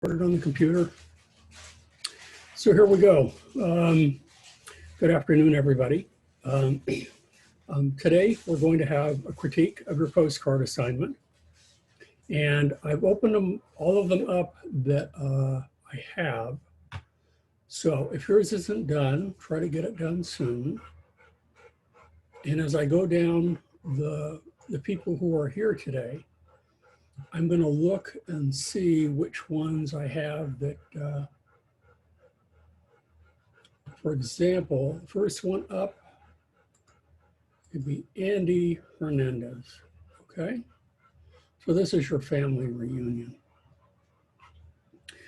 Put it on the computer. So here we go. Good afternoon, everybody. Today, we're going to have a critique of your postcard assignment. And I've opened them, all of them up that I have. So if yours isn't done, try to get it done soon. And as I go down the people who are here today, I'm going to look and see which ones I have that, for example, the first one up could be Andy Hernandez, okay? So this is your family reunion.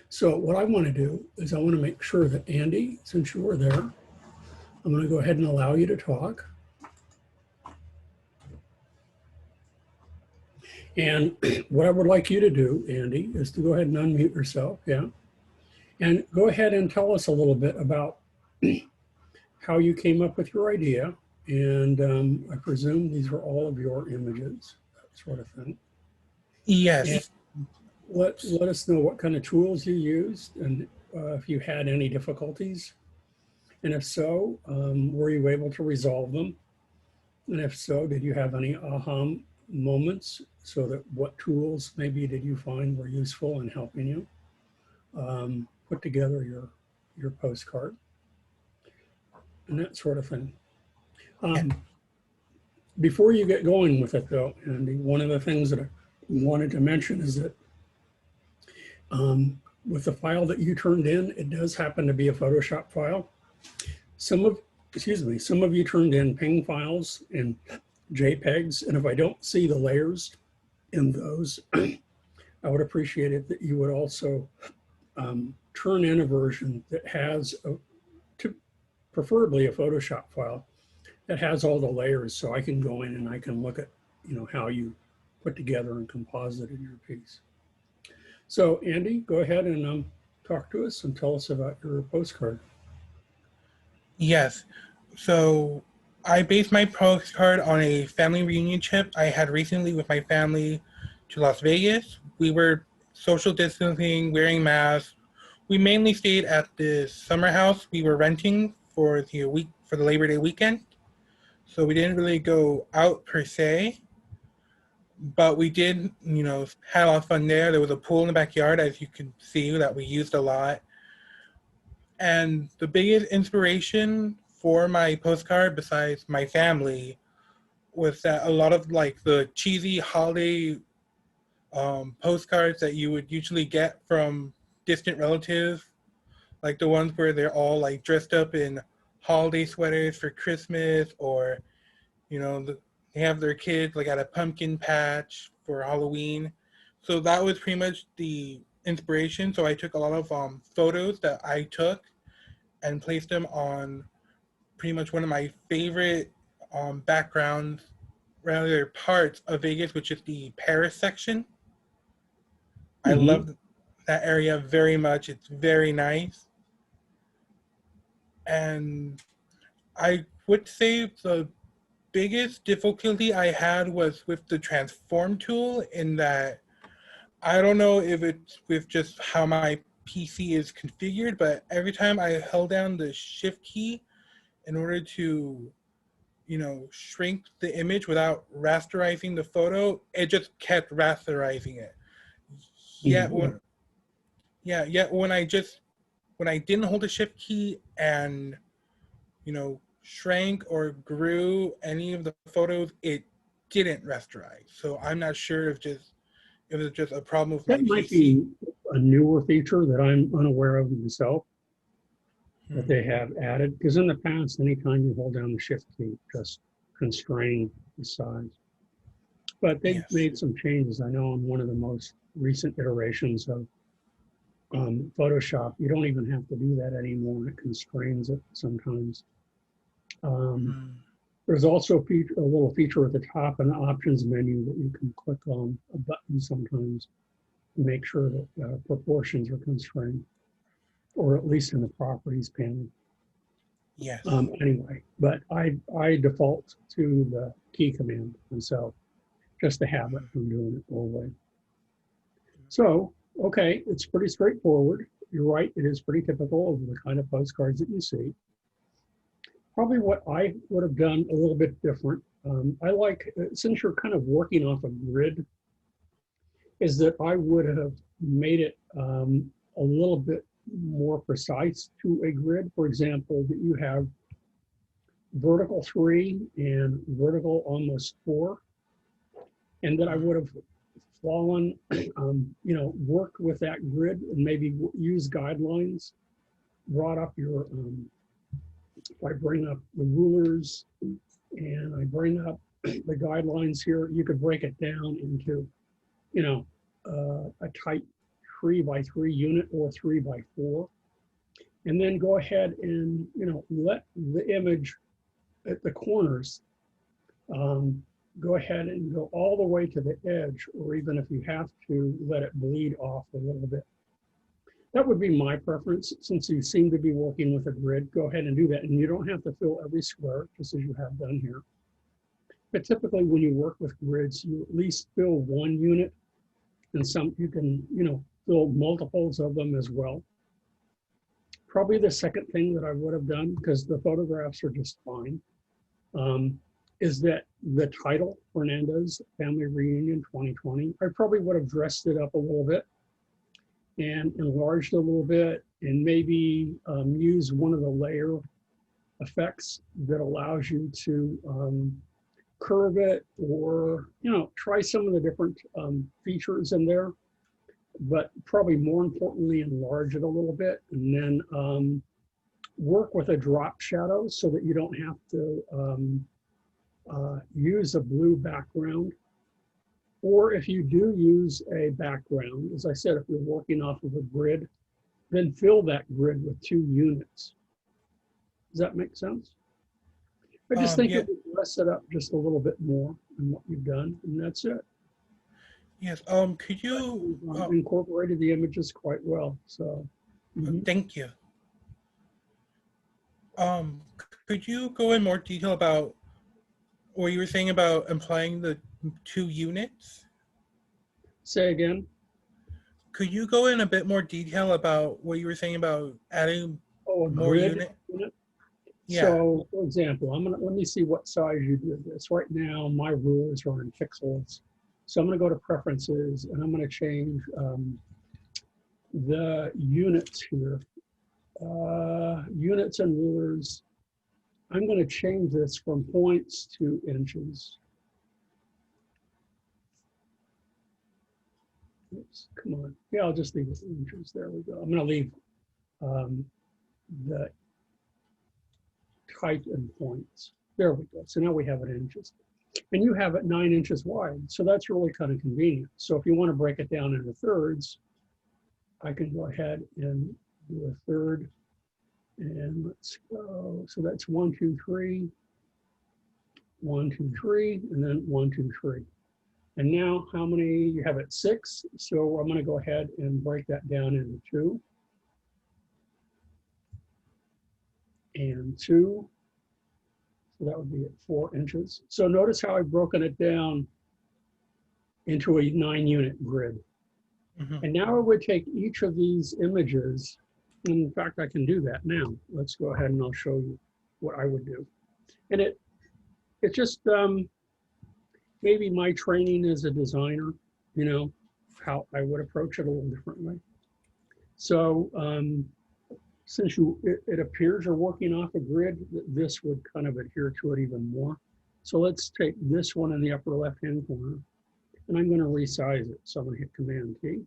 So what I want to do is I want to make sure that Andy, since you were there, I'm going to go ahead and allow you to talk. And what I would like you to do, Andy, is to go ahead and unmute yourself, yeah? And go ahead and tell us a little bit about how you came up with your idea. And I presume these are all of your images, that sort of thing. Yes. And let us know what kind of tools you used and if you had any difficulties. And if so, were you able to resolve them? And if so, did you have any aha moments? So that what tools maybe did you find were useful in helping you put together your postcard and that sort of thing. Before you get going with it though, Andy, one of the things that I wanted to mention is that with the file that you turned in, it does happen to be a Photoshop file. Some of you turned in PNG files and JPEGs, and if I don't see the layers in those, I would appreciate it that you would also turn in a version that has, preferably a Photoshop file, that has all the layers so I can go in and I can look at how you put together and composited your piece. So Andy, go ahead and talk to us and tell us about your postcard. Yes. So I based my postcard on a family reunion trip I had recently with my family to Las Vegas. We were social distancing, wearing masks. We mainly stayed at this summer house we were renting for the Labor Day weekend. So we didn't really go out per se, but we did, had a lot of fun there. There was a pool in the backyard, as you can see, that we used a lot. And the biggest inspiration for my postcard, besides my family, was that a lot of the cheesy holiday postcards that you would usually get from distant relatives, like the ones where they're all dressed up in holiday sweaters for Christmas, or they have their kids at a pumpkin patch for Halloween. So that was pretty much the inspiration. So I took a lot of photos that I took and placed them on pretty much one of my favorite backgrounds, rather parts of Vegas, which is the Paris section. I love that area very much. It's very nice. And I would say the biggest difficulty I had was with the transform tool, in that I don't know if it's with just how my PC is configured, but every time I held down the shift key in order to, shrink the image without rasterizing the photo, it just kept rasterizing it. Yet when I didn't hold the shift key and, shrank or grew any of the photos, it didn't rasterize. So I'm not sure if it was just a problem with my PC. That might be a newer feature that I'm unaware of myself that they have added, because in the past, anytime you hold down the shift key, just constrain the size. But they've made some changes. I know on one of the most recent iterations of Photoshop, you don't even have to do that anymore. It constrains it sometimes. There's also a little feature at the top in the options menu that you can click on a button sometimes to make sure that proportions are constrained, or at least in the properties panel. Yes. Anyway, but I default to the key command myself, just to have it from doing it all the way. So Okay, it's pretty straightforward. You're right, it is pretty typical of the kind of postcards that you see. Probably what I would have done a little bit different. I like, since you're kind of working off a grid, is that I would have made it a little bit more precise to a grid. For example, that you have vertical 3 and vertical almost 4, and that I would have fallen, worked with that grid and maybe use guidelines, brought up your, if I bring up the rulers and I bring up the guidelines here, you could break it down into, a type 3x3 unit or 3x4. And then go ahead and, let the image at the corners go ahead and go all the way to the edge, or even if you have to, let it bleed off a little bit. That would be my preference. Since you seem to be working with a grid, go ahead and do that. And you don't have to fill every square, just as you have done here. But typically when you work with grids, you at least fill one unit, and some you can, fill multiples of them as well. Probably the second thing that I would have done, because the photographs are just fine, is that the title, Fernando's Family Reunion 2020, I probably would have dressed it up a little bit and enlarged a little bit, and maybe use one of the layer effects that allows you to curve it, or try some of the different features in there, but probably more importantly enlarge it a little bit, and then work with a drop shadow so that you don't have to use a blue background. Or if you do use a background, as I said, if you're working off of a grid, then fill that grid with 2 units. Does that make sense? I just think Yeah. it would dress it up just a little bit more than what you've done, and that's it. Yes. Could you Incorporated the images quite well. So, thank you. Could you go in more detail about what you were saying about applying the 2 units? Say again. Could you go in a bit more detail about what you were saying about adding Oh, a more grid unit? Yeah. So, for example, let me see what size you did this. Right now, my rules are in pixels. So I'm going to go to preferences, and I'm going to change the units here. Units and rulers. I'm going to change this from points to inches. Oops, come on. Yeah, I'll just leave it in inches. There we go. I'm going to leave the type in points. There we go. So now we have it in inches. And you have it 9 inches wide. So that's really kind of convenient. So if you want to break it down into thirds, I can go ahead and do a third. And let's go. So that's 1, 2, 3, 1, 2, 3, and then 1, 2, 3. And now how many, you have it 6. So I'm going to go ahead and break that down into 2. And 2. So that would be at 4 inches. So notice how I've broken it down into a 9-unit grid. And now I would take each of these images. In fact, I can do that now. Let's go ahead and I'll show you what I would do. And it's just maybe my training as a designer, how I would approach it a little differently. So since it appears you're working off a grid, this would kind of adhere to it even more. So let's take this one in the upper left-hand corner, and I'm going to resize it. So I'm going to hit Command T,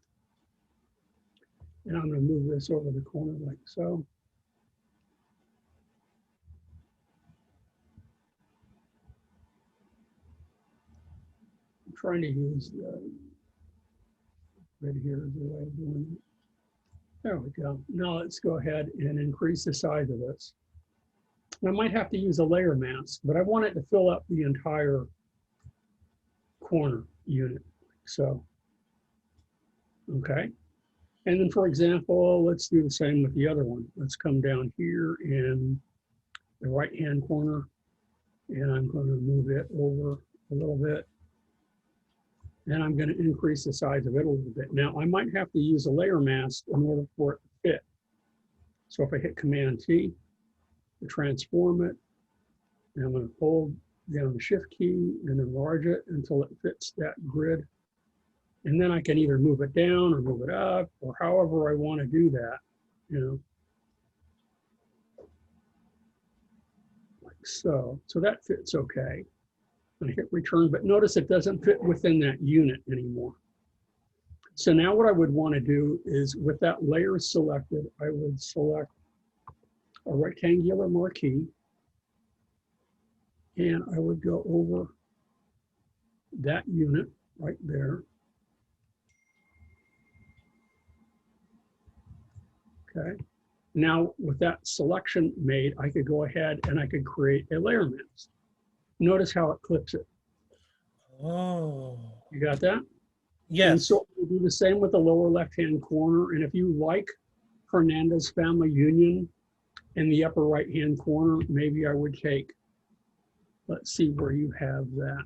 and I'm going to move this over the corner like so. I'm trying to use the grid here as a way of doing it. There we go. Now let's go ahead and increase the size of this. I might have to use a layer mask, but I want it to fill up the entire corner unit. So, okay. And then for example, let's do the same with the other one. Let's come down here in the right-hand corner, and I'm going to move it over a little bit. and I'm going to increase the size of it a little bit. Now, I might have to use a layer mask in order for it to fit. So if I hit Command T to transform it, and I'm going to hold down the Shift key and enlarge it until it fits that grid. And then I can either move it down or move it up or however I want to do that, you know, like so. So that fits okay. I hit return, but notice it doesn't fit within that unit anymore. So now what I would want to do is with that layer selected, I would select a rectangular marquee and I would go over that unit right there. Okay. Now with that selection made, I could go ahead and I could create a layer mask. Notice how it clips it. Oh. You got that? Yes. And so we do the same with the lower left-hand corner. And if you like Hernandez Family Union in the upper right-hand corner, maybe I would take, let's see where you have that.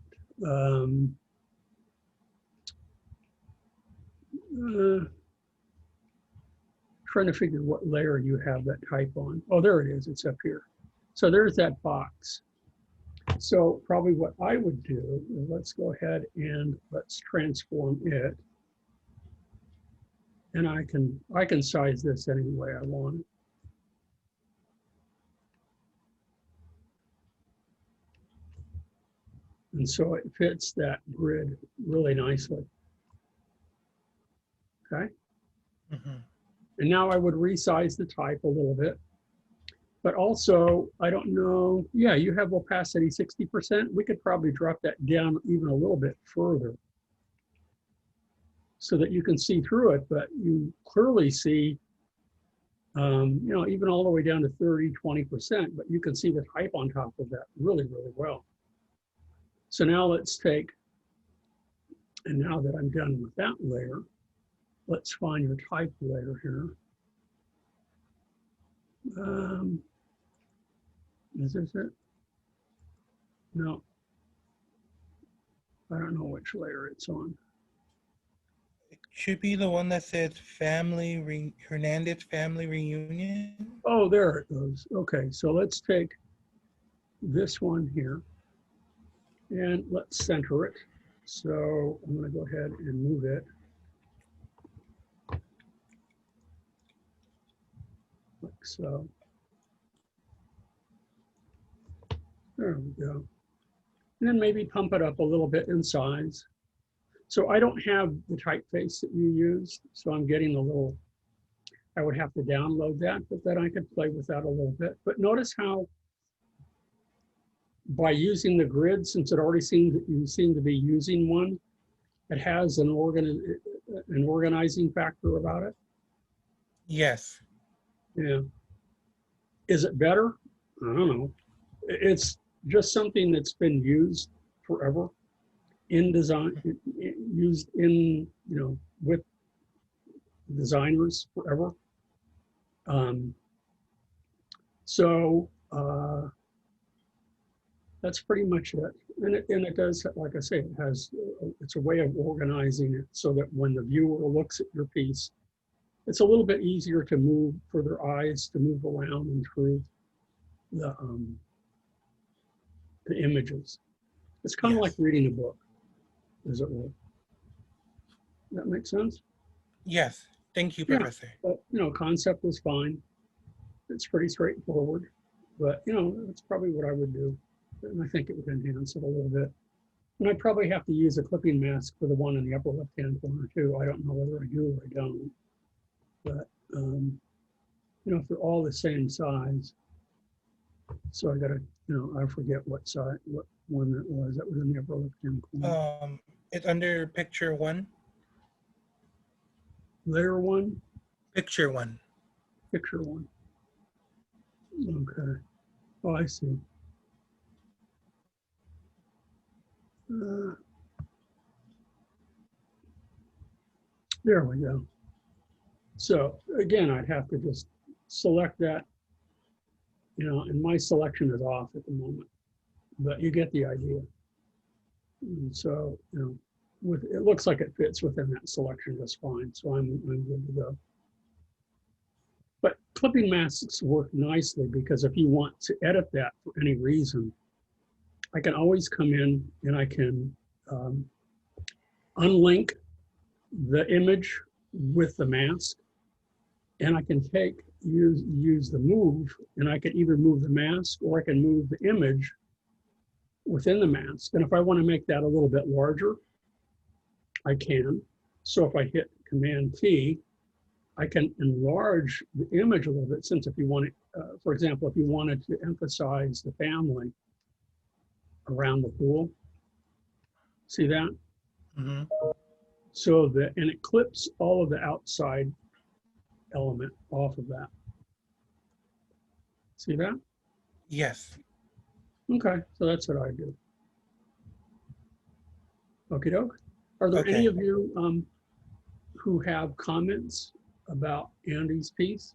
Trying to figure what layer you have that type on. Oh, there it is. It's up here. So there's that box. So probably what I would do is let's go ahead and let's transform it. And I can size this any way I want it. And so it fits that grid really nicely. Okay. Mm-hmm. And now I would resize the type a little bit. But also, I don't know, yeah, you have opacity 60%. We could probably drop that down even a little bit further so that you can see through it, but you clearly see, you know, even all the way down to 30, 20%, but you can see the type on top of that really, really well. So now let's take, and now that I'm done with that layer, let's find your type layer here. Is this it? No. I don't know which layer it's on. It should be the one that says Hernandez Family Reunion. Oh, there it goes. Okay, so let's take this one here and let's center it. So I'm going to go ahead and move it. Like so. There we go. And then maybe pump it up a little bit in size. So I don't have the typeface that you used, so I'm getting a little, I would have to download that, but then I could play with that a little bit. But notice how by using the grid, since it already seemed that you seem to be using one, it has an organizing factor about it. Yes. Yeah. Is it better? I don't know. It's just something that's been used forever in design, used in, you know, with designers forever. That's pretty much it. And it does, like I say, it has, it's a way of organizing it so that when the viewer looks at your piece, it's a little bit easier to move for their eyes to move around and through the images. It's kind of like reading a book, as it were. That makes sense? Yes. Thank you, Professor. Yeah, but, you know, concept is fine. It's pretty straightforward, but, you know, that's probably what I would do. And I think it would enhance it a little bit. And I'd probably have to use a clipping mask for the one in the upper left-hand corner too. I don't know whether I do or I don't. But, you know, if they're all the same size, so I gotta, you know, I forget what size, what one that was in the upper left-hand corner. It's under picture 1. Layer 1? Picture 1. Picture 1. Okay. Oh, I see. There we go. So again, I'd have to just select that, you know, and my selection is off at the moment, but you get the idea. And so, you know, it looks like it fits within that selection just fine. So I'm good to go. But clipping masks work nicely because if you want to edit that for any reason, I can always come in and I can unlink the image with the mask, and I can use the move, and I can either move the mask or I can move the image within the mask. And if I want to make that a little bit larger, I can. So if I hit Command T, I can enlarge the image a little bit, since if you want it, for example, if you wanted to emphasize the family around the pool, see that? Mm-hmm. So and it clips all of the outside element off of that. See that? Yes. Okay, so that's what I do. Okie doke. Are there any Okay. of you who have comments about Andy's piece?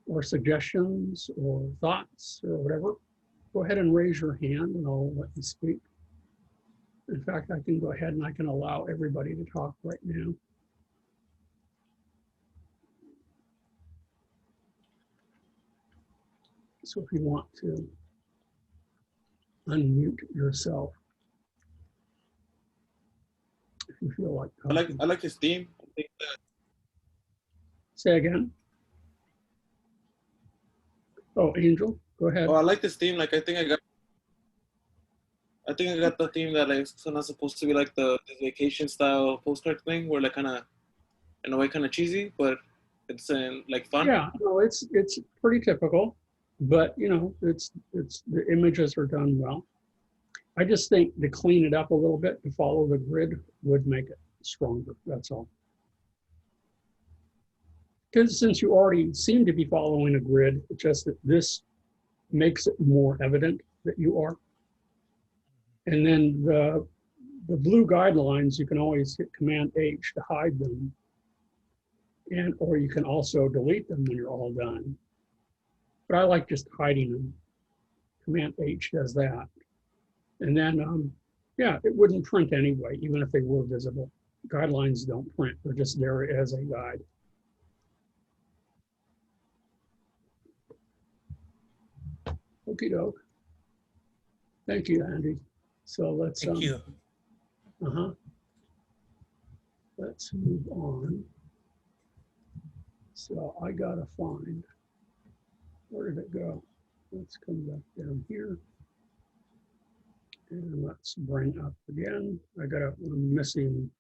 Or suggestions or thoughts or whatever? Go ahead and raise your hand and I'll let you speak. In fact, I can go ahead and I can allow everybody to talk right now. So if you want to unmute yourself, if you feel like talking. I like his theme. I think Say again. Oh, Angel, go ahead. I like this theme. Like I think I got the theme that like it's not supposed to be like the vacation style postcard thing, where like kind of in a way kind of cheesy, but it's like fun. Yeah, no, it's pretty typical, but you know, it's the images are done well. I just think to clean it up a little bit, to follow the grid would make it stronger, that's all. Because since you already seem to be following a grid, it's just that this makes it more evident that you are. And then the blue guidelines, you can always hit Command H to hide them. Or you can also delete them when you're all done. But I like just hiding them. Command H does that. And then, yeah, it wouldn't print anyway, even if they were visible. Guidelines don't print, they're just there as a guide. Okie doke. Thank you, Andy. So let's Thank you. Let's move on. So I gotta find, where did it go? Let's come back down here. And let's bring up again. I'm missing,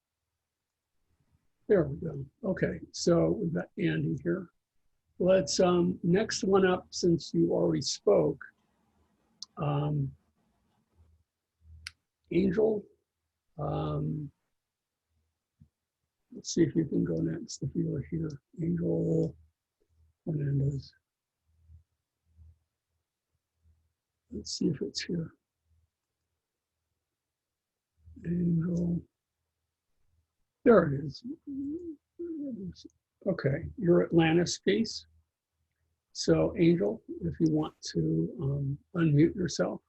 there we go. Okay, so we've got Andy here. Let's, next one up, since you already spoke, Angel, let's see if you can go next, if you are here. Angel Fernandez. Let's see if it's here. Angel, there it is. Okay, your Atlantis piece. So Angel, if you want to unmute yourself.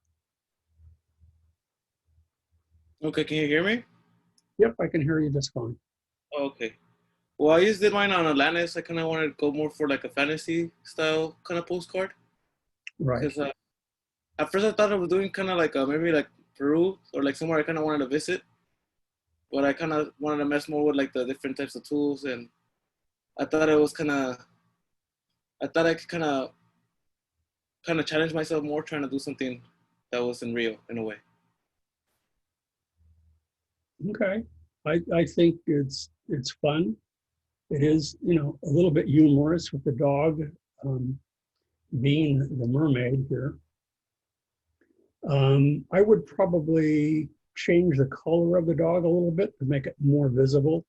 Okay, can you hear me? Yep, I can hear you just fine. Okay. Well, I just did mine on Atlantis. I kind of wanted to go more for like a fantasy style kind of postcard. Right. Because at first I thought I was doing kind of like maybe like Peru or like somewhere I kind of wanted to visit. But I kind of wanted to mess more with like the different types of tools, and I thought it was I thought I could kind of challenge myself more, trying to do something that wasn't real in a way. Okay, I think it's fun. It is, you know, a little bit humorous with the dog being the mermaid here. I would probably change the color of the dog a little bit to make it more visible.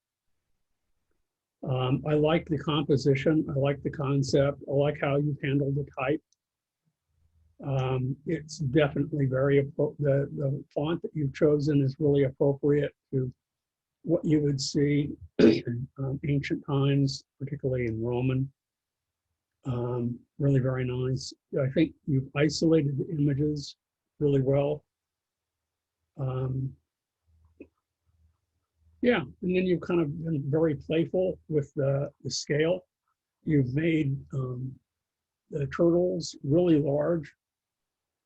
I like the composition. I like the concept. I like how you've handled the type. It's definitely the font that you've chosen is really appropriate to what you would see in ancient times, particularly in Roman. Really very nice. I think you've isolated the images really well. Um, yeah, and then you've kind of been very playful with the scale. You've made the turtles really large,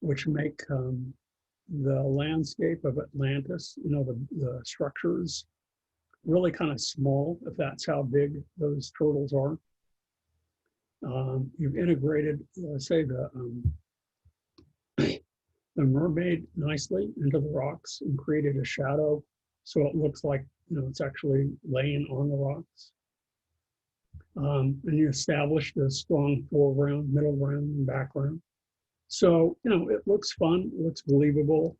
which make the landscape of Atlantis, the structures, really kind of small, if that's how big those turtles are. You've integrated, say, the mermaid nicely into the rocks and created a shadow so it looks like it's actually laying on the rocks. And you established a strong foreground, middle ground, and background. So it looks fun, it looks believable.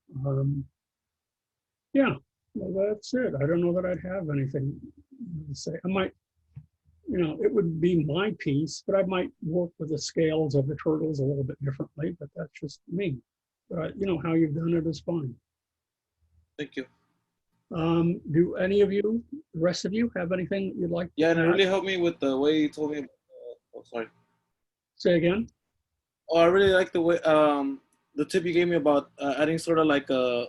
Yeah, well, that's it. I don't know that I'd have anything to say. I might, it would be my piece, but I might work with the scales of the turtles a little bit differently, but that's just me. But how you've done it is fine. Thank you. Do any of you, the rest of you, have anything that you'd like Yeah, to and it add? really helped me with the way you told me. Oh, sorry. Say again? Oh, I really like the way the tip you gave me about adding sort of like a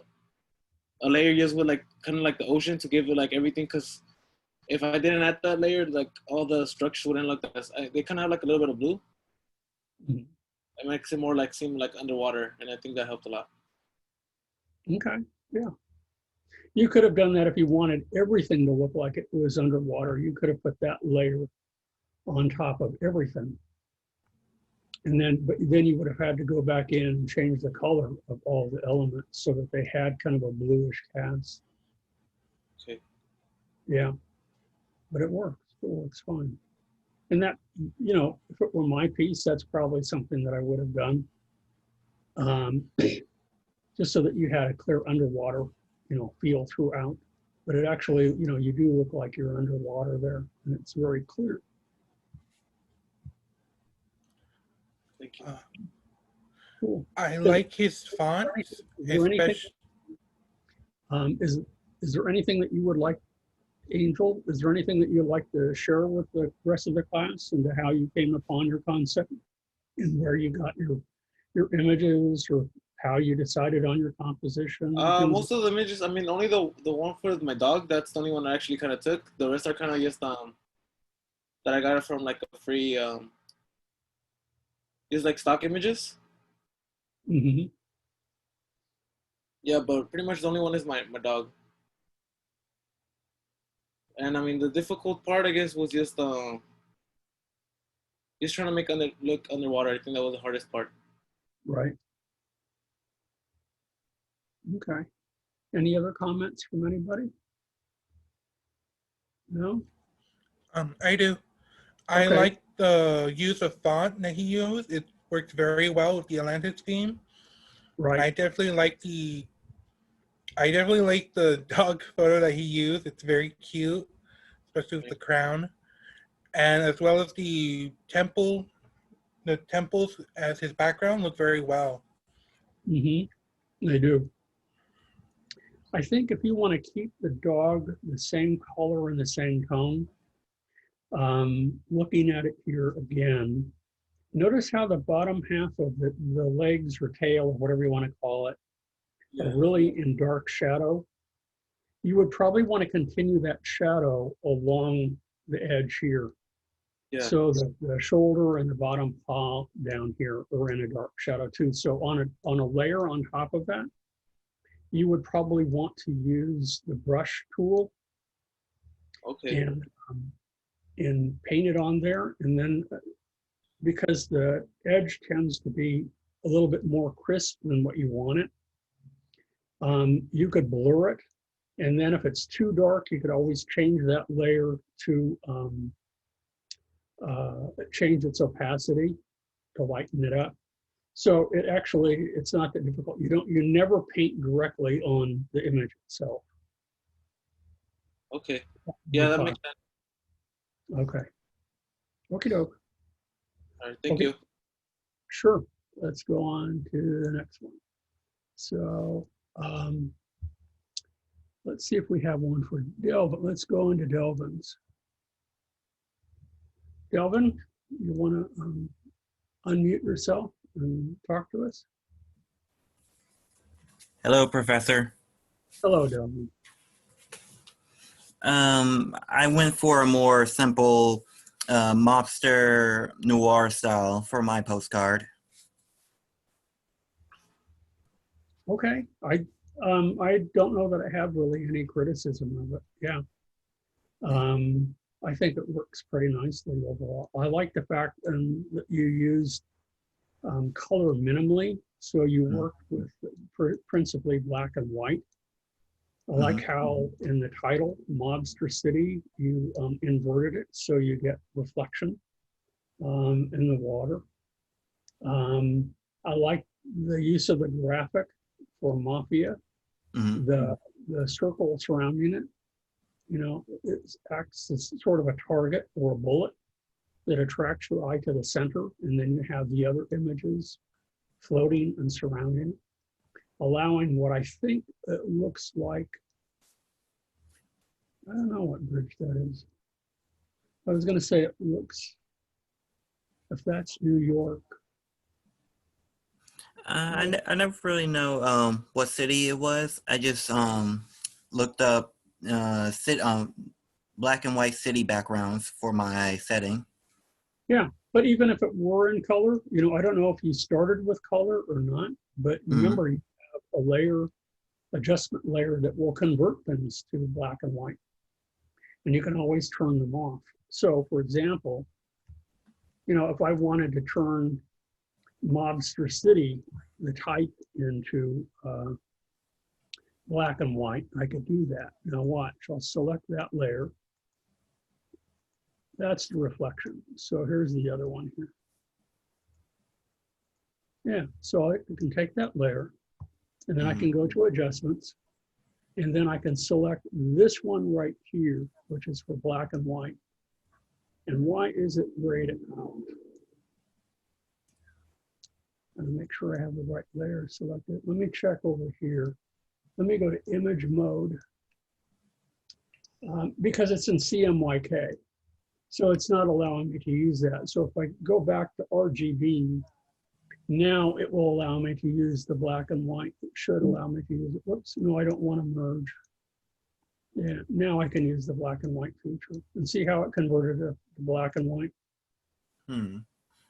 layer just with like kind of like the ocean to give it like everything. Because if I didn't add that layer, like all the structures wouldn't look as they kind of have like a little bit of blue. Mhm. It makes it more like seem like underwater, and I think that helped a lot. Okay, yeah. You could have done that if you wanted everything to look like it was underwater. You could have put that layer on top of everything. But then you would have had to go back in and change the color of all the elements so that they had kind of a bluish cast. Okay. Yeah, but it works. It works fine. And that, if it were my piece, that's probably something that I would have done. Just so that you had a clear underwater, feel throughout. But it actually, you do look like you're underwater there, and it's very clear. Thank you. Cool. I like his font, Is there anything? especially. Is there anything that you would like, Angel? Is there anything that you'd like to share with the rest of the class and to how you came upon your concept and where you got your images or how you decided on your composition? Most of the images, I mean, only the one for my dog. That's the only one I actually kind of took. The rest are kind of just that I got it from like a free just like stock images. Mm-hmm. Yeah, but pretty much the only one is my dog. And I mean, the difficult part, I guess, was just trying to make look underwater. I think that was the hardest part. Right. Okay. Any other comments from anybody? No? I do. I Okay. like the use of font that he used. It worked very well with the Atlantis theme. Right. I definitely like the dog photo that he used. It's very cute, especially with the crown. And as well as the temples as his background look very well. Mm-hmm. They do. I think if you want to keep the dog the same color and the same tone, looking at it here again, notice how the bottom half of the legs or tail or whatever you want to call it are really in dark shadow. You would probably want to continue that shadow along the edge here. Yeah. So the shoulder and the bottom paw down here are in a dark shadow too. So on a layer on top of that, you would probably want to use the brush tool Okay. and paint it on there. And then because the edge tends to be a little bit more crisp than what you want it, you could blur it. And then if it's too dark, you could always change that layer to change its opacity to lighten it up. So it's not that difficult. You never paint directly on the image itself. Okay. Yeah, that makes sense. Okay. Okie doke. All right. Thank you. Sure. Let's go on to the next one. So let's see if we have one for Delvin. Let's go into Delvin's. Delvin, you want to unmute yourself and talk to us? Hello, Professor. Hello, Delvin. I went for a more simple mobster noir style for my postcard. Okay, I don't know that I have really any criticism of it. Yeah, I think it works pretty nicely overall. I like the fact that you used color minimally, so you worked with principally black and white. I like how in the title, Mobster City, you inverted it so you get reflection in the water. I like the use of the graphic for Mafia. The circle surrounding it, it acts as sort of a target or a bullet that attracts your eye to the center, and then you have the other images floating and surrounding it, allowing what I think it looks like. I don't know what bridge that is. I was going to say it looks, if that's New York. I never really know what city it was. I just looked up black and white city backgrounds for my setting. Yeah, but even if it were in color, I don't know if you started with color or not, but remember you have a adjustment layer that will convert things to black and white, and you can always turn them off. So for example, if I wanted to turn Mobster City, the type, into black and white, I could do that. Now watch, I'll select that layer. That's the reflection. So here's the other one here. Yeah, so I can take that layer, and then I can go to adjustments, and then I can select this one right here, which is for black and white. And why is it grayed out? And make sure I have the right layer selected. Let me check over here. Let me go to image mode because it's in CMYK. So it's not allowing me to use that. So if I go back to RGB, now it will allow me to use the black and white. It should allow me to use it. Whoops, no, I don't want to merge. Yeah, now I can use the black and white feature and see how it converted to black and white.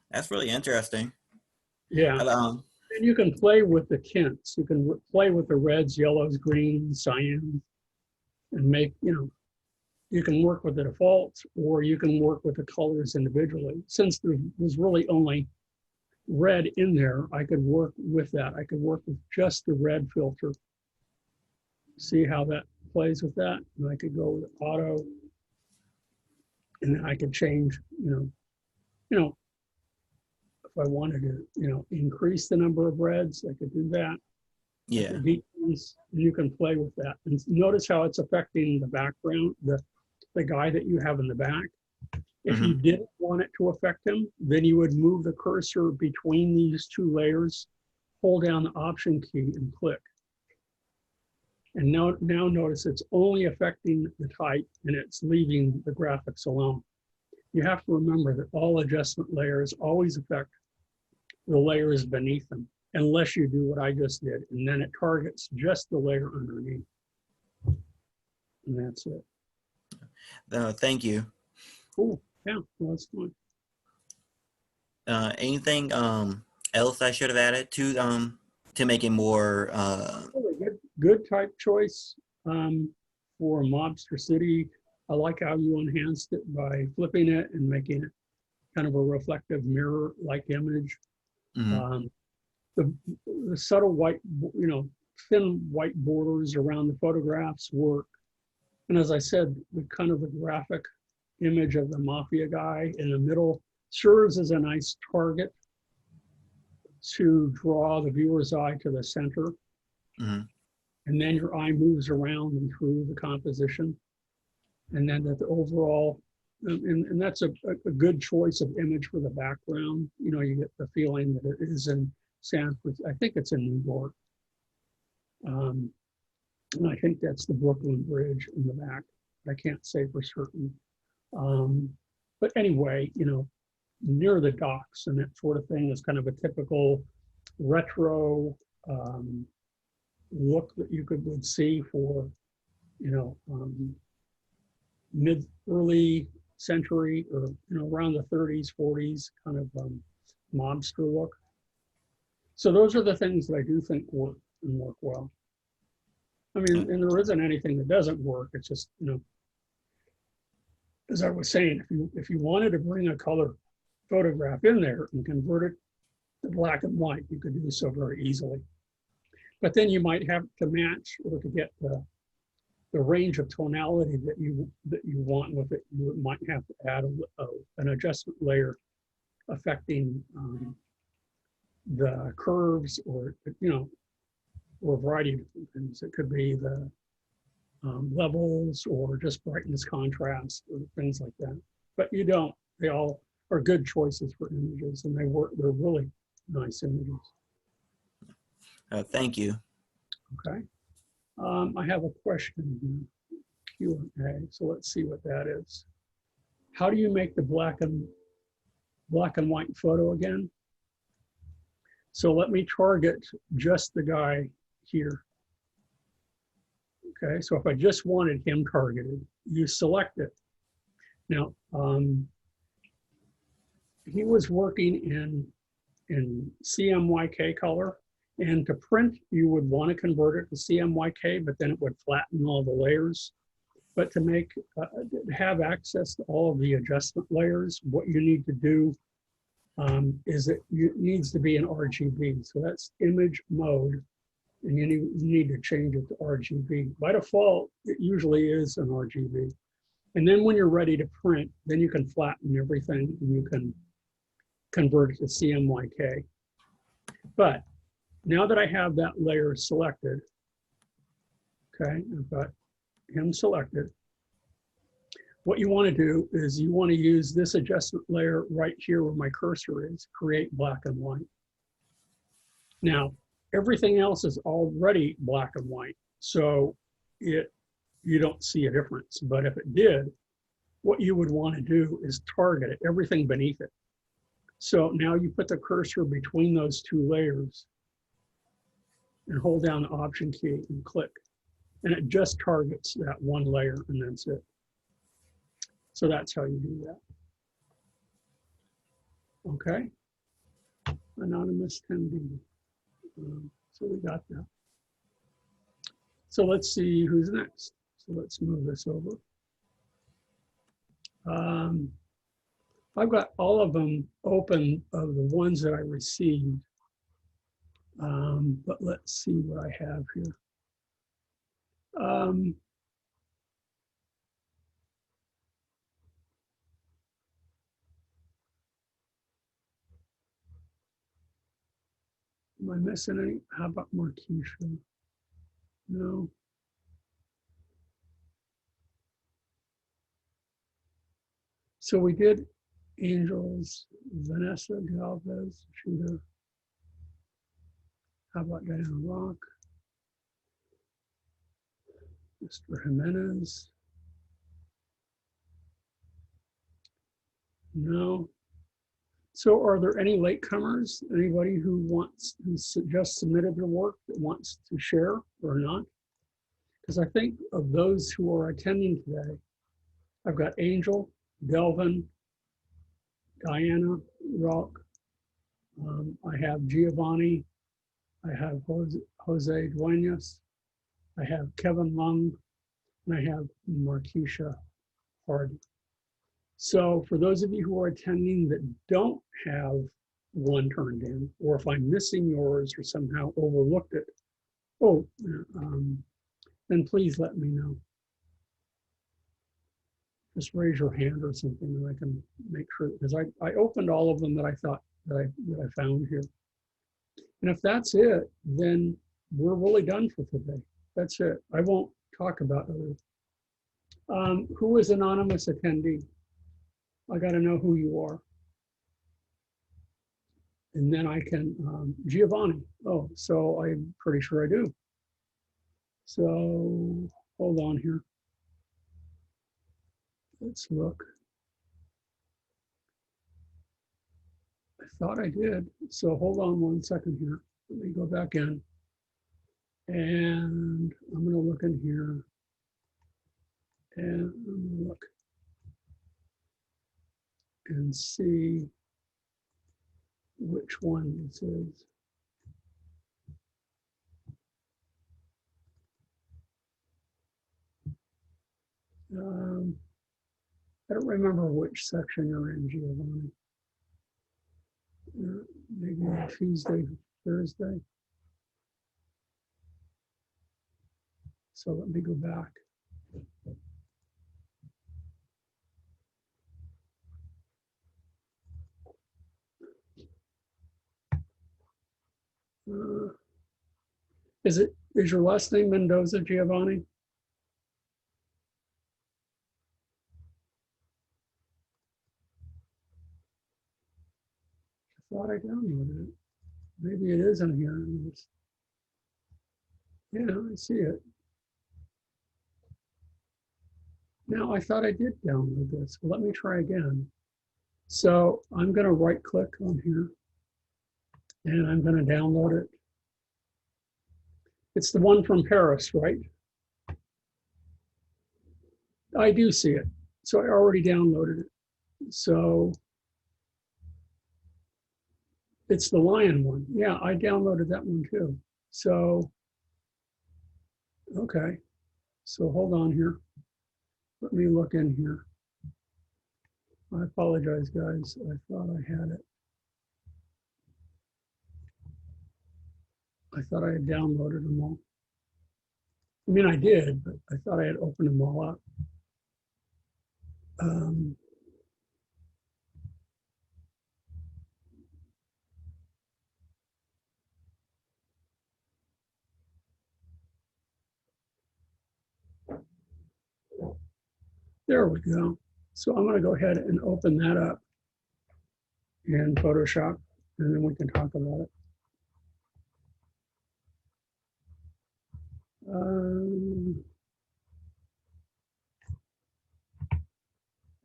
That's really interesting. Yeah, and you can play with the tints. You can play with the reds, yellows, greens, cyan, and make, you can work with the defaults, or you can work with the colors individually. Since there was really only red in there, I could work with that. I could work with just the red filter. See how that plays with that? And I could go with auto, and then I could change, if I wanted to, increase the number of reds, I could do that. Yeah. Decrease, and you can play with that. And notice how it's affecting the background, the guy that you have in the back. If you didn't want it to affect him, then you would move the cursor between these two layers, hold down the Option key and click. And now notice it's only affecting the type and it's leaving the graphics alone. You have to remember that all adjustment layers always affect the layers beneath them, unless you do what I just did, and then it targets just the layer underneath. And that's it. Thank you. Cool. Yeah, well, that's fun. Anything else I should have added to make it more Really good type choice for Mobster City. I like how you enhanced it by flipping it and making it kind of a reflective mirror-like image. The subtle white, thin white borders around the photographs work. And as I said, the kind of the graphic image of the mafia guy in the middle serves as a nice target to draw the viewer's eye to the center. And then your eye moves around and through the composition. And then that the overall, and that's a good choice of image for the background. You get the feeling that it is in San Francisco. I think it's in New York. And I think that's the Brooklyn Bridge in the back. I can't say for certain. But anyway, near the docks and that sort of thing is kind of a typical retro look that you would see for, you know, early century, or, you know, around the 30s, 40s kind of mobster look. So those are the things that I do think work and work well. I mean, and there isn't anything that doesn't work. It's just, you know, as I was saying, if you wanted to bring a color photograph in there and convert it to black and white, you could do so very easily. But then you might have to match, or to get the range of tonality that you want with it, you might have to add an adjustment layer affecting the curves, or, you know, or a variety of different things. It could be the levels, or just brightness, contrast, or things like that. But you don't. They all are good choices for images, and they're really nice images. Thank you. Okay. I have a question here, Q&A. So let's see what that is. How do you make the black and white photo again? So let me target just the guy here. Okay, so if I just wanted him targeted, you select it. Now, he was working in CMYK color, and to print, you would want to convert it to CMYK, but then it would flatten all the layers. But to make have access to all of the adjustment layers, what you need to do is it needs to be an RGB. So that's image mode, and you need to change it to RGB. By default, it usually is an RGB. And then when you're ready to print, then you can flatten everything, and you can convert it to CMYK. But now that I have that layer selected, okay, I've got him selected. What you want to do is you want to use this adjustment layer right here where my cursor is, create black and white. Now, everything else is already black and white, so you don't see a difference. But if it did, what you would want to do is target it, everything beneath it. So now you put the cursor between those two layers and hold down the Option key and click. And it just targets that one layer, and that's it. So that's how you do that. Okay. Anonymous 10B. So we got that. So let's see who's next. So let's move this over. I've got all of them open, of the ones that I received. But let's see what I have here. Am I missing any? How about Marquisha? No. So we did Angels, Vanessa Galvez, Shooter. How about Diana Rock? Mr. Jimenez? No. So are there any latecomers? Anybody who just submitted their work that wants to share or not? Because I think of those who are attending today, I've got Angel, Delvin, Diana Rock, I have Giovanni, I have Jose Duenas, I have Kevin Lung, and I have Marquisha Hardy. So for those of you who are attending that don't have one turned in, or if I'm missing yours or somehow overlooked it, then please let me know. Just raise your hand or something, and I can make sure, because I opened all of them that I thought that I found here. And if that's it, then we're really done for today. That's it. I won't talk about others. Who is anonymous attendee? I got to know who you are. And then I can, Giovanni. Oh, so I'm pretty sure I do. So hold on here. Let's look. I thought I did. So hold on one second here. Let me go back in. And I'm going to look in here and look and see which one this is. I don't remember which section you're in, Giovanni. Maybe Tuesday, Thursday. So let me go back. Is your last name Mendoza, Giovanni? I thought I downloaded it. Maybe it is in here. Yeah, I see it. Now, I thought I did download this. Well, let me try again. So I'm going to right click on here and I'm going to download it. It's the one from Paris, right? I do see it. So I already downloaded it. So it's the lion one. Yeah, I downloaded that one too. So, okay. So hold on here. Let me look in here. I apologize, guys. I thought I had it. I thought I had downloaded them all. I mean, I did, but I thought I had opened them all up. There we go. So I'm going to go ahead and open that up in Photoshop, and then we can talk about it.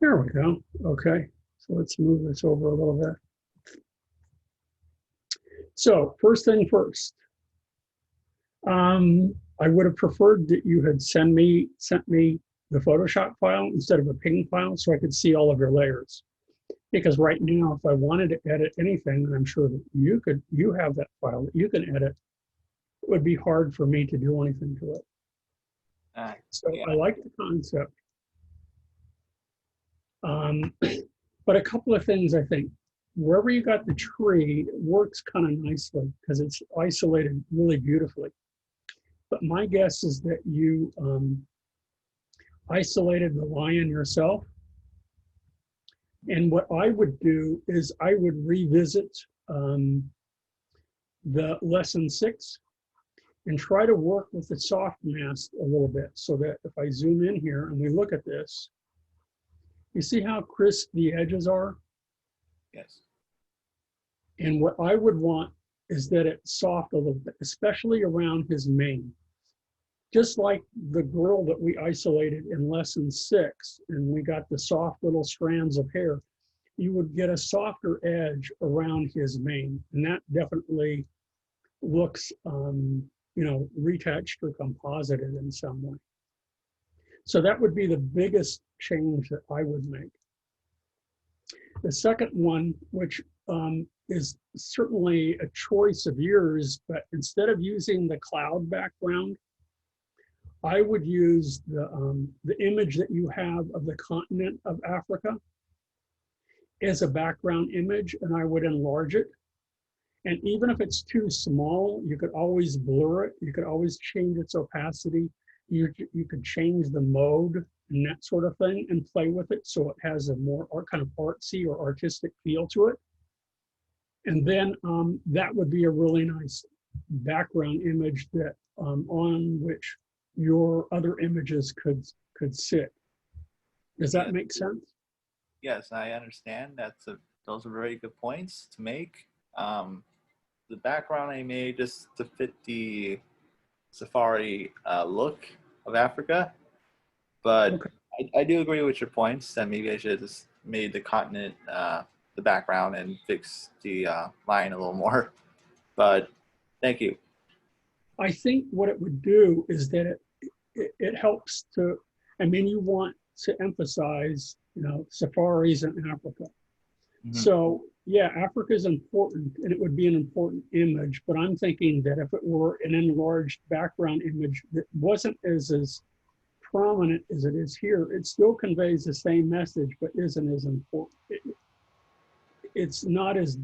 There we go. Okay, so let's move this over a little bit. So first thing first, I would have preferred that you had sent me the Photoshop file instead of a ping file so I could see all of your layers. Because right now, if I wanted to edit anything, and I'm sure that you have that file that you can edit, it would be hard for me to do anything to it. So yeah. I like the concept. But a couple of things, I think. Wherever you got the tree, it works kind of nicely because it's isolated really beautifully. But my guess is that you isolated the lion yourself. And what I would do is I would revisit the lesson 6 and try to work with the soft mask a little bit so that if I zoom in here and we look at this, you see how crisp the edges are? Yes. And what I would want is that it's soft a little bit, especially around his mane. Just like the girl that we isolated in lesson 6, and we got the soft little strands of hair, you would get a softer edge around his mane. And that definitely looks, retouched or composited in some way. So that would be the biggest change that I would make. The second one, which is certainly a choice of yours, but instead of using the cloud background, I would use the image that you have of the continent of Africa as a background image, and I would enlarge it. And even if it's too small, you could always blur it. You could always change its opacity. You could change the mode and that sort of thing and play with it so it has a more kind of artsy or artistic feel to it. And then that would be a really nice background image that on which your other images could sit. Does that make sense? Yes, I understand. Those are very good points to make. The background I made just to fit the safari look of Africa, but okay. I do agree with your points that maybe I should have just made the continent the background and fix the line a little more. But thank you. I think what it would do is that it helps to, I mean, you want to emphasize, you know, safaris in Africa. So yeah, Africa is important and it would be an important image, but I'm thinking that if it were an enlarged background image that wasn't as prominent as it is here, it still conveys the same message, but isn't as important. It's not as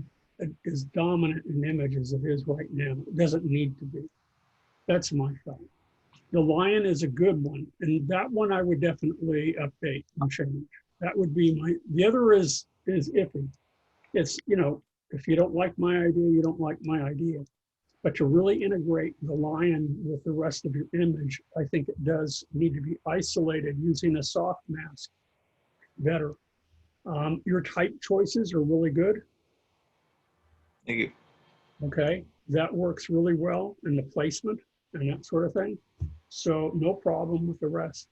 dominant an image as it is right now. It doesn't need to be. That's my thought. The lion is a good one, and that one I would definitely update and change. That would be my, the other is iffy. It's, you know, if you don't like my idea, you don't like my idea. But to really integrate the lion with the rest of your image, I think it does need to be isolated using a soft mask better. Your type choices are really good. Thank you. Okay, that works really well in the placement and that sort of thing. So no problem with the rest.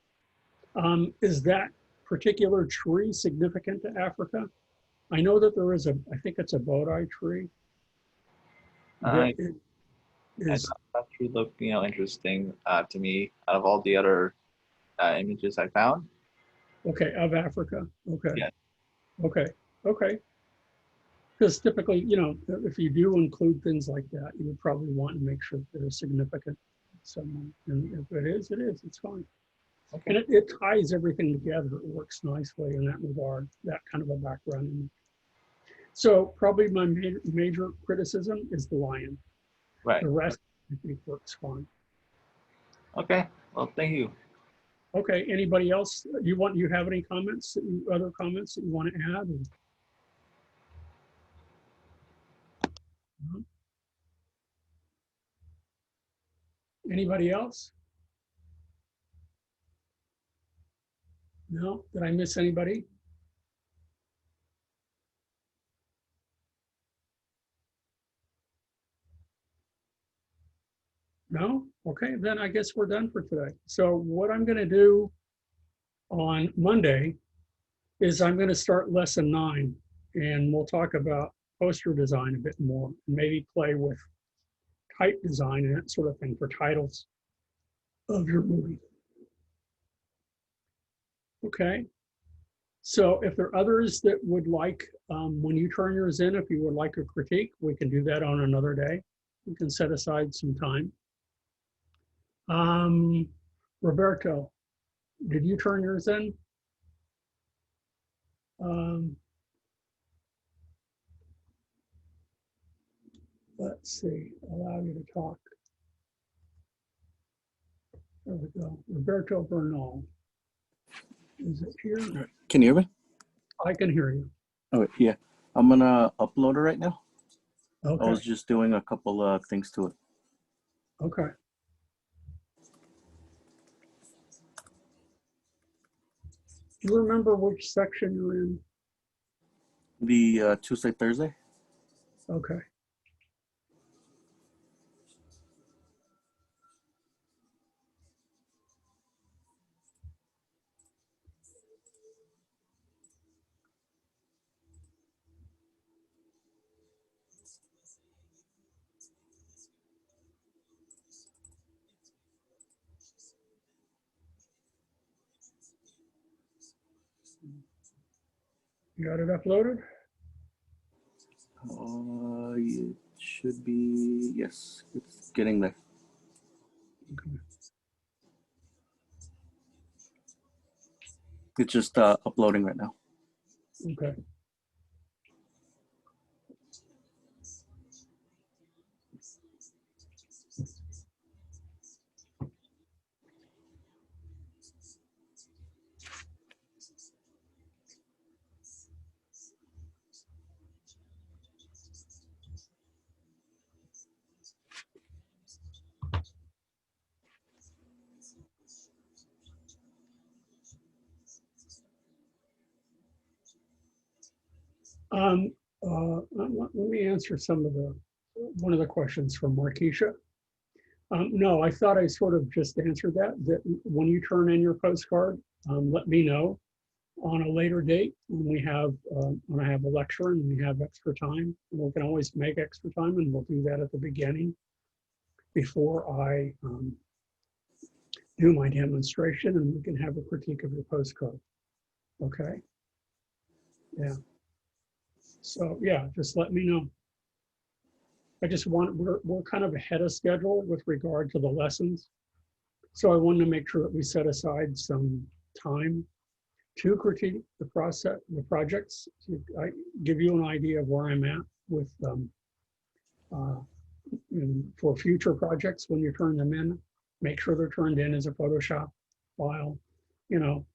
Is that particular tree significant to Africa? I know that there is a, I think it's a Bodai tree. I That thought that tree looked, you know, interesting to me. Out of all the other images I found. okay, of Africa. Okay. Yeah. Okay. Okay. Because typically, you know, if you do include things like that, you would probably want to make sure that they're significant somewhere. And if it is, it's fine. Okay. And it ties everything together. It works nicely in that regard, that kind of a background image. So probably my major criticism is the lion. Right. The rest, I think, works fine. Okay. Well, thank you. Okay, anybody else? You have any comments, other comments that you want to add? No? Anybody else? No? Did I miss anybody? No? Okay, then I guess we're done for today. So what I'm going to do on Monday is I'm going to start lesson 9, and we'll talk about poster design a bit more, maybe play with type design and that sort of thing for titles of your movie. Okay. So if there are others that would like, when you turn yours in, if you would like a critique, we can do that on another day. We can set aside some time. Roberto, did you turn yours in? Let's see, allow you to talk. There we go. Roberto Bernal. Is it here? Can you hear me? I can hear you. Oh, yeah. I'm gonna upload it right now. I Okay. was just doing a couple of things to it. Okay. Do you remember which section you're in? The Tuesday, Thursday. Okay. You got it uploaded? It should be, yes, it's getting there. Okay. It's just uploading right now. Okay. Let me answer one of the questions from Markeisha. No, I thought I sort of just answered that when you turn in your postcard, let me know on a later date when I have a lecture and we have extra time. We can always make extra time, and we'll do that at the beginning. before I do my demonstration, and we can have a critique of your postcard. Okay? Yeah. So yeah, just let me know. I just want, we're kind of ahead of schedule with regard to the lessons. So I wanted to make sure that we set aside some time to critique the process, the projects. I give you an idea of where I'm at with for future projects when you turn them in. Make sure they're turned in as a Photoshop file. You know,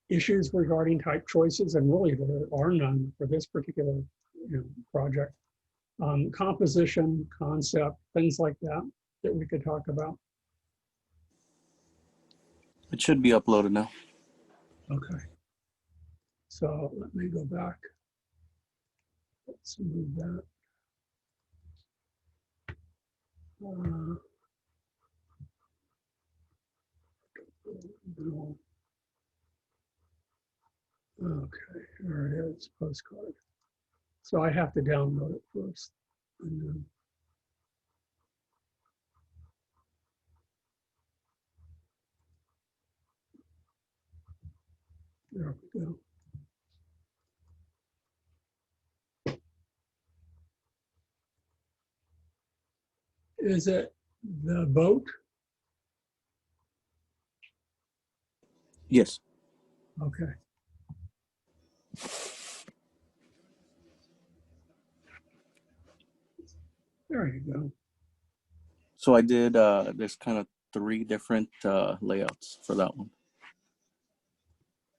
issues regarding type choices, and really there are none for this particular project. Composition, concept, things like that that we could talk about. It should be uploaded now. Okay. So let me go back. Let's move that. Okay, there it is, postcard. So I have to download it first. And then there we go. Is it the boat? Yes. Okay. There you go. So I did, there's kind of 3 different layouts for that one.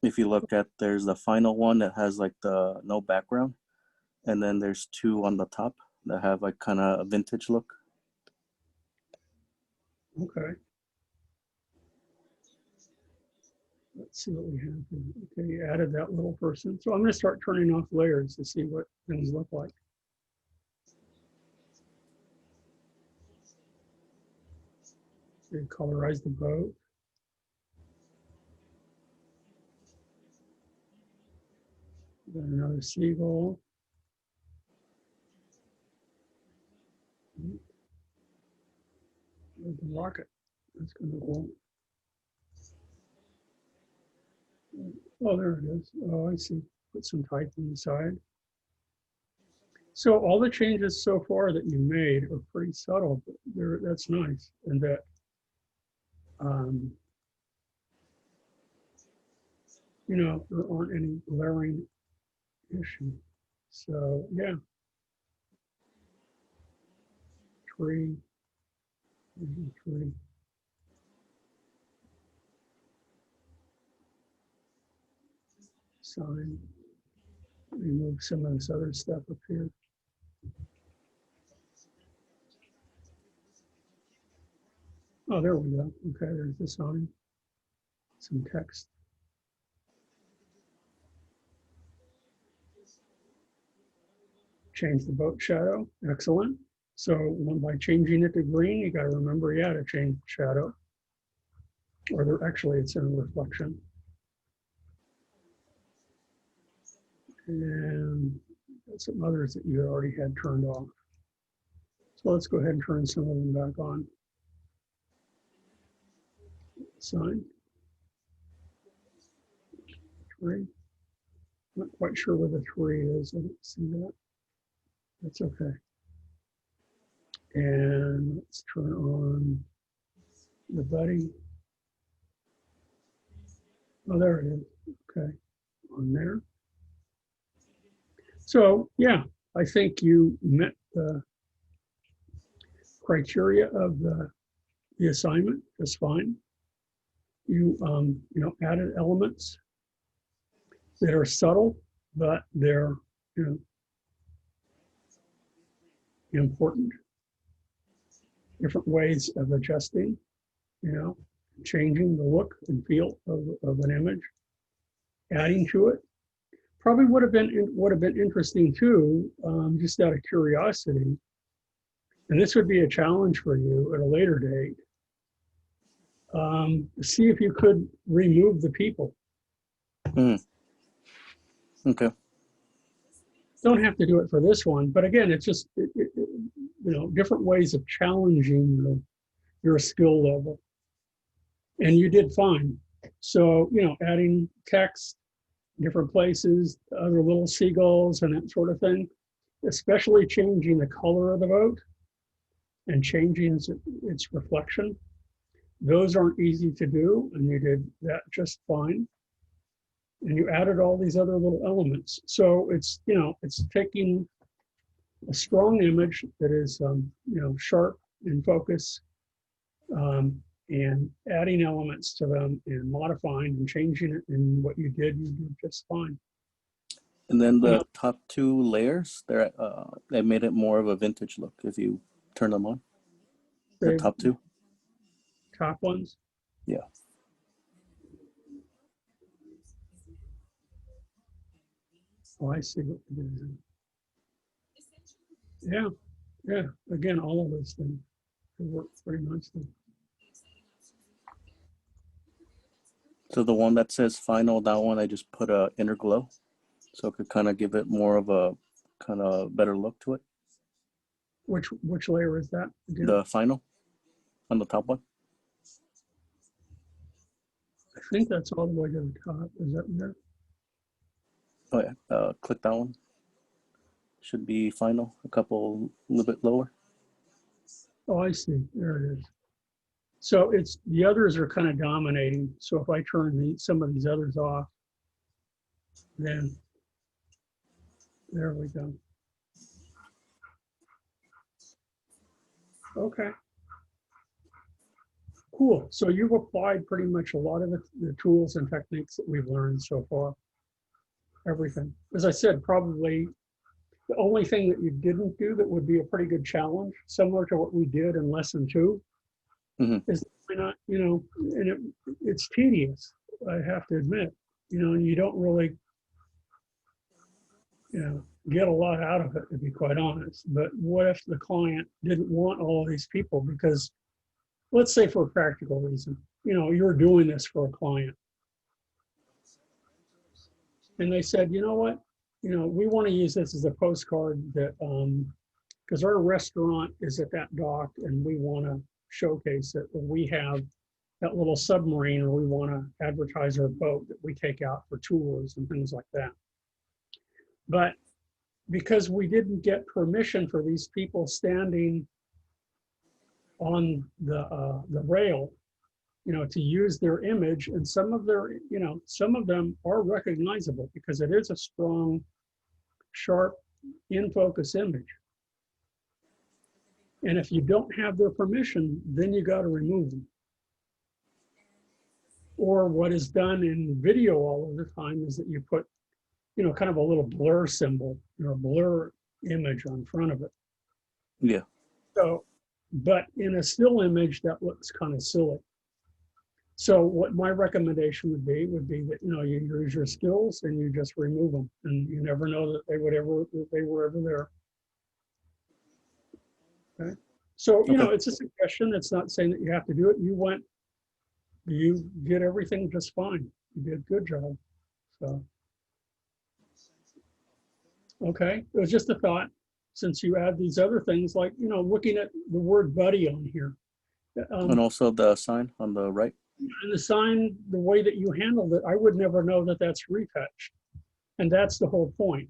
If you look at, there's the final one that has like the no background. And then there's 2 on the top that have like kind of a vintage look. Okay. Let's see what we have here. Okay, you added that little person. So I'm going to start turning off layers to see what things look like. So you colorize the boat. Got another seagull. There's the rocket. That's going to go. Oh, there it is. Oh, I see. Put some type inside. So all the changes so far that you made are pretty subtle, but that's nice. And that, you know, there aren't any glaring issues. So yeah. Tree. Tree. Sign. Remove some of this other stuff up here. Oh, there we go. Okay, there's the sign. Some text. Change the boat shadow. Excellent. So by changing it to green, you got to remember, yeah, to change the shadow. Or actually, it's in a reflection. And some others that you already had turned off. So let's go ahead and turn some of them back on. Sign. Tree. Not quite sure where the tree is. I don't see that. That's okay. And let's turn on the buddy. Oh, there it is. Okay, on there. So yeah, I think you met the criteria of the assignment just fine. You you know, added elements that are subtle, but they're, you know, important. Different ways of adjusting, you know, changing the look and feel of an image, adding to it. Probably would have been interesting too, just out of curiosity. And this would be a challenge for you at a later date. See if you could remove the people. Okay. Don't have to do it for this one, but again, it's just, different ways of challenging your skill level. And you did fine. So, adding text, different places, other little seagulls and that sort of thing, especially changing the color of the boat and changing its reflection. Those aren't easy to do, and you did that just fine. And you added all these other little elements. So it's taking a strong image that is, sharp in focus, and adding elements to them and modifying and changing it. And what you did just fine. And then the top two layers, they made it more of a vintage look if you turn them on. The top two. Top ones? Yeah. Oh, I see what you did. Yeah. Again, all of those things work pretty nicely. So the one that says final, that one I just put a inner glow, so it could kind of give it more of a kind of better look to it. Which layer is that again? The final on the top one. I think that's all the way to the top. Is that there? Oh yeah, click that one. Should be final, a little bit lower. Oh, I see. There it is. So it's the others are kind of dominating. So if I turn some of these others off, then there we go. Okay. Cool. So you've applied pretty much a lot of the tools and techniques that we've learned so far. Everything. As I said, probably the only thing that you didn't do that would be a pretty good challenge, similar to what we did in lesson 2, is why not, and it's tedious, I have to admit, and you don't really, get a lot out of it, to be quite honest. But what if the client didn't want all of these people? Because let's say for a practical reason, you're doing this for a client. And they said, you know what, we want to use this as a postcard that, because our restaurant is at that dock and we want to showcase it, or we have that little submarine, or we want to advertise our boat that we take out for tours and things like that. But because we didn't get permission for these people standing on the rail, to use their image, and some of them are recognizable because it is a strong, sharp, in focus image. And if you don't have their permission, then you got to remove them. Or what is done in video all of the time is that you put, kind of a little blur symbol or a blur image on front of it. Yeah. So, but in a still image, that looks kind of silly. So what my recommendation would be that, you use your skills and you just remove them, and you never know that they were ever there. Okay. So, it's a suggestion. It's not saying that you have to do it. You did everything just fine. You did a good job. So, okay. It was just a thought, since you add these other things like, looking at the word buddy on here. And also the sign on the right. And the sign, the way that you handled it, I would never know that that's retouched. And that's the whole point,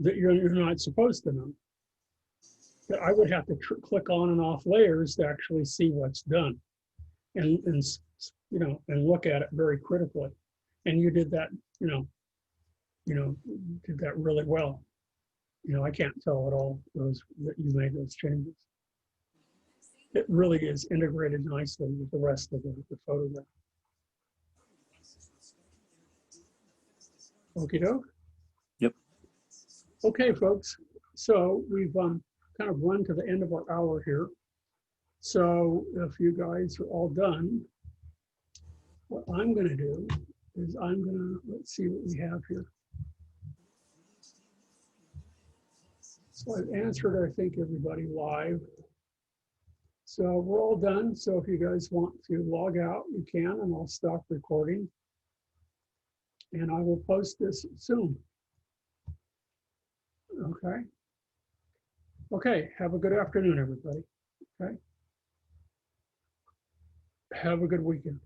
that you're not supposed to know. That I would have to click on and off layers to actually see what's done, and look at it very critically. And you did that, did that really well. I can't tell at all that you made those changes. It really is integrated nicely with the rest of the photograph. Okie doke. Yep. Okay, folks. So we've kind of run to the end of our hour here. So if you guys are all done, what I'm going to do is let's see what we have here. So I've answered, I think, everybody live. So we're all done. So if you guys want to log out, you can, and I'll stop recording. And I will post this soon. Okay. Okay, have a good afternoon, everybody. Okay. Have a good weekend.